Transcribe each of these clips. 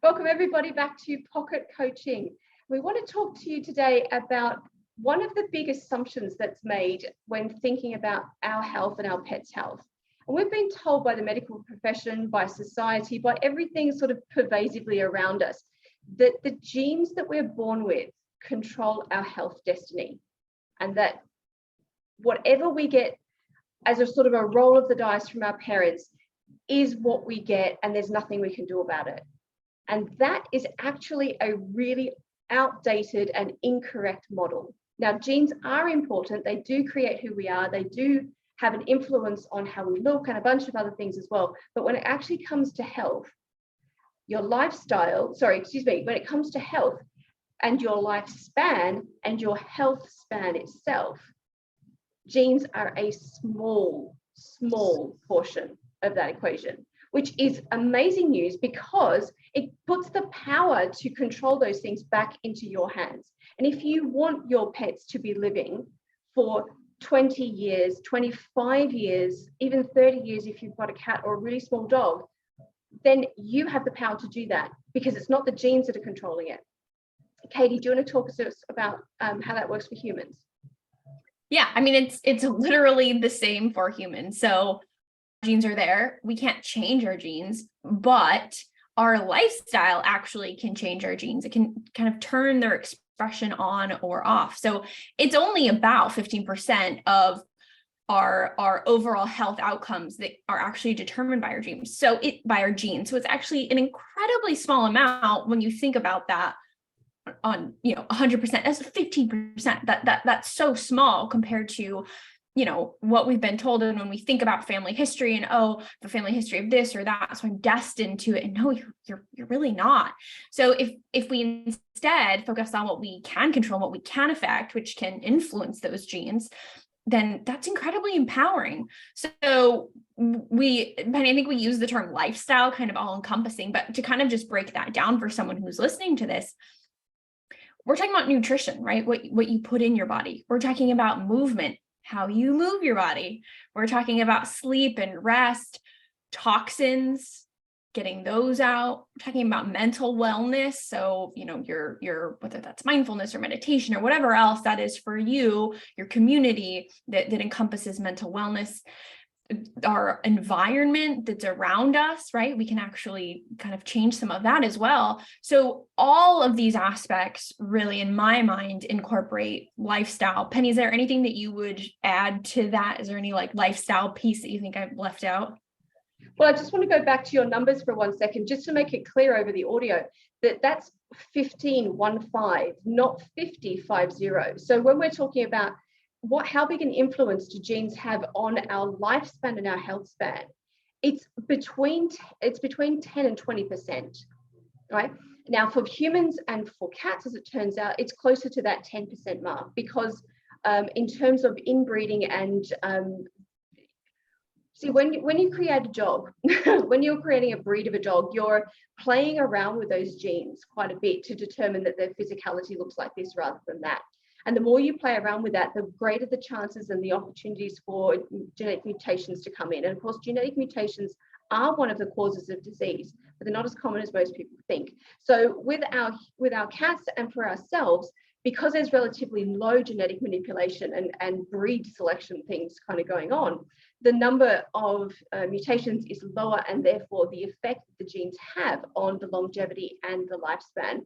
Welcome everybody back to Pocket Coaching. We want to talk to you today about one of the big assumptions that's made when thinking about our health and our pets' health. And we've been told by the medical profession, by society, by everything sort of pervasively around us, that the genes that we're born with control our health destiny. And that whatever we get as a sort of a roll of the dice from our parents is what we get, and there's nothing we can do about it. And that is actually a really outdated and incorrect model. Now, genes are important. They do create who we are. They do have an influence on how we look and a bunch of other things as well. But when it actually comes to health, when it comes to health and your lifespan and your health span itself, genes are a small portion of that equation, which is amazing news because it puts the power to control those things back into your hands. And if you want your pets to be living for 20 years, 25 years, even 30 years if you've got a cat or a really small dog, then you have the power to do that because it's not the genes that are controlling it. Katie, do you want to talk to us about how that works for humans? Yeah, I mean, it's literally the same for humans. So genes are there. We can't change our genes, but our lifestyle actually can change our genes. It can kind of turn their expression on or off. So it's only about 15% of our overall health outcomes that are actually determined by our genes. So by our genes. So it's actually an incredibly small amount when you think about that on 100%. That's 15%. That's so small compared to what we've been told. And when we think about family history and, the family history of this or that, so I'm destined to it. And no, you're really not. So if we instead focus on what we can control, what we can affect, which can influence those genes, then that's incredibly empowering. So I think we use the term lifestyle kind of all encompassing, but to kind of just break that down for someone who's listening to this, we're talking about nutrition, right? What you put in your body. We're talking about movement, how you move your body. We're talking about sleep and rest, toxins, getting those out. We're talking about mental wellness. So, your whether that's mindfulness or meditation or whatever else that is for you, your community that encompasses mental wellness, our environment that's around us, right? We can actually kind of change some of that as well. So all of these aspects really, in my mind, incorporate lifestyle. Penny, is there anything that you would add to that? Is there any lifestyle piece that you think I've left out? Well, I just want to go back to your numbers for 1 second, just to make it clear over the audio that's 15, not 50. So when we're talking about how big an influence do genes have on our lifespan and our health span, it's between 10 and 20%, right? Now, for humans and for cats, as it turns out, it's closer to that 10% mark because in terms of inbreeding and see, when you create a dog, when you're creating a breed of a dog, you're playing around with those genes quite a bit to determine that their physicality looks like this rather than that. And the more you play around with that, the greater the chances and the opportunities for genetic mutations to come in. And of course, genetic mutations are one of the causes of disease, but they're not as common as most people think. So with our cats and for ourselves, because there's relatively low genetic manipulation and breed selection things kind of going on, the number of mutations is lower, and therefore the effect the genes have on the longevity and the lifespan,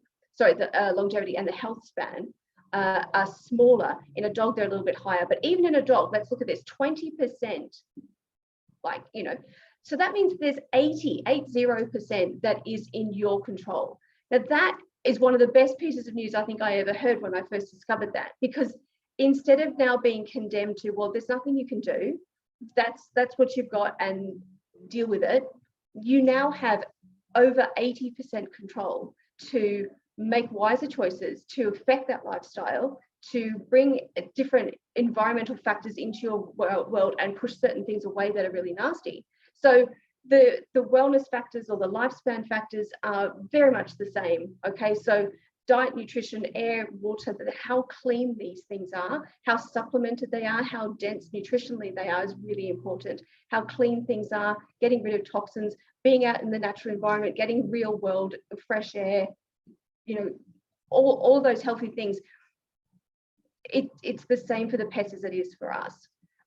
longevity and the health span are smaller. In a dog, they're a little bit higher, but even in a dog, let's look at this, 20%, so that means there's 80% that is in your control. Now that is one of the best pieces of news I think I ever heard when I first discovered that, because instead of now being condemned to, well, there's nothing you can do, that's what you've got and deal with it, you now have over 80% control to make wiser choices, to affect that lifestyle, to bring different environmental factors into your world and push certain things away that are really nasty. So the wellness factors or the lifespan factors are very much the same. Okay, so diet, nutrition, air, water, how clean these things are, how supplemented they are, how dense nutritionally they are is really important. How clean things are, getting rid of toxins, being out in the natural environment, getting real world fresh air, all those healthy things. It's the same for the pets as it is for us.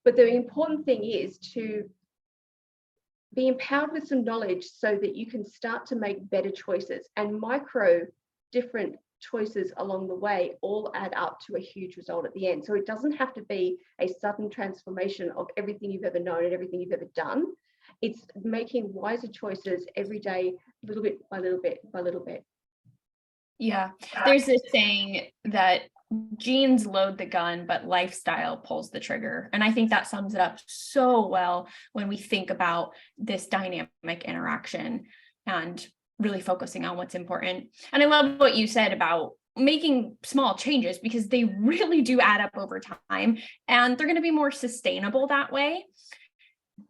But the important thing is to be empowered with some knowledge so that you can start to make better choices, and micro different choices along the way all add up to a huge result at the end. So it doesn't have to be a sudden transformation of everything you've ever known and everything you've ever done. It's making wiser choices every day, little bit by little bit by little bit. Yeah, there's this saying that genes load the gun, but lifestyle pulls the trigger. And I think that sums it up so well when we think about this dynamic interaction and really focusing on what's important. And I love what you said about making small changes, because they really do add up over time and they're going to be more sustainable that way.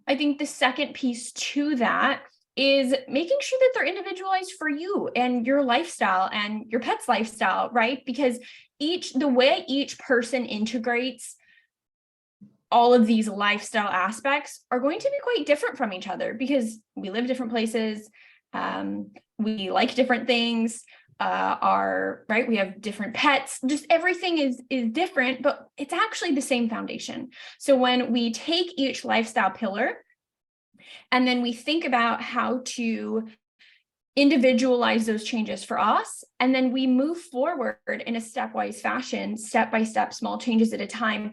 I think the second piece to that is making sure that they're individualized for you and your lifestyle and your pet's lifestyle, right? Because the way each person integrates all of these lifestyle aspects are going to be quite different from each other, because we live different places. We like different things, right? We have different pets, just everything is different, but it's actually the same foundation. So when we take each lifestyle pillar and then we think about how to individualize those changes for us, and then we move forward in a stepwise fashion, step-by-step, small changes at a time,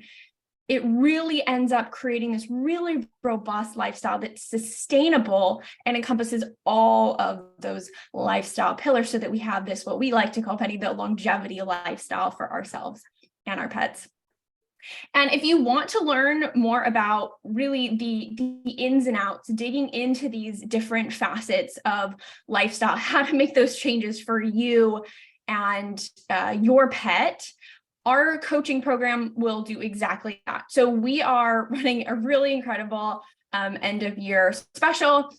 it really ends up creating this really robust lifestyle that's sustainable and encompasses all of those lifestyle pillars, so that we have this, what we like to call, Penny, the longevity lifestyle for ourselves and our pets. And if you want to learn more about really the ins and outs, digging into these different facets of lifestyle, how to make those changes for you and your pet, our coaching program will do exactly that. So we are running a really incredible end of year special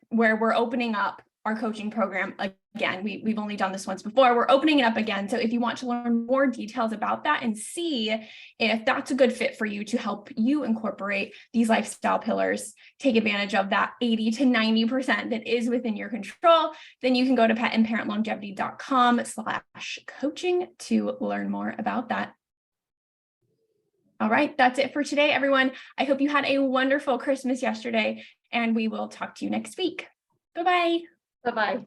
where we're opening up our coaching program again. We've only done this once before. We're opening it up again. So if you want to learn more details about that and see if that's a good fit for you to help you incorporate these lifestyle pillars, take advantage of that 80 to 90% that is within your control, then you can go to petandparentlongevity.com/coaching to learn more about that. All right, that's it for today, everyone. I hope you had a wonderful Christmas yesterday, and we will talk to you next week. Bye-bye. Bye-bye.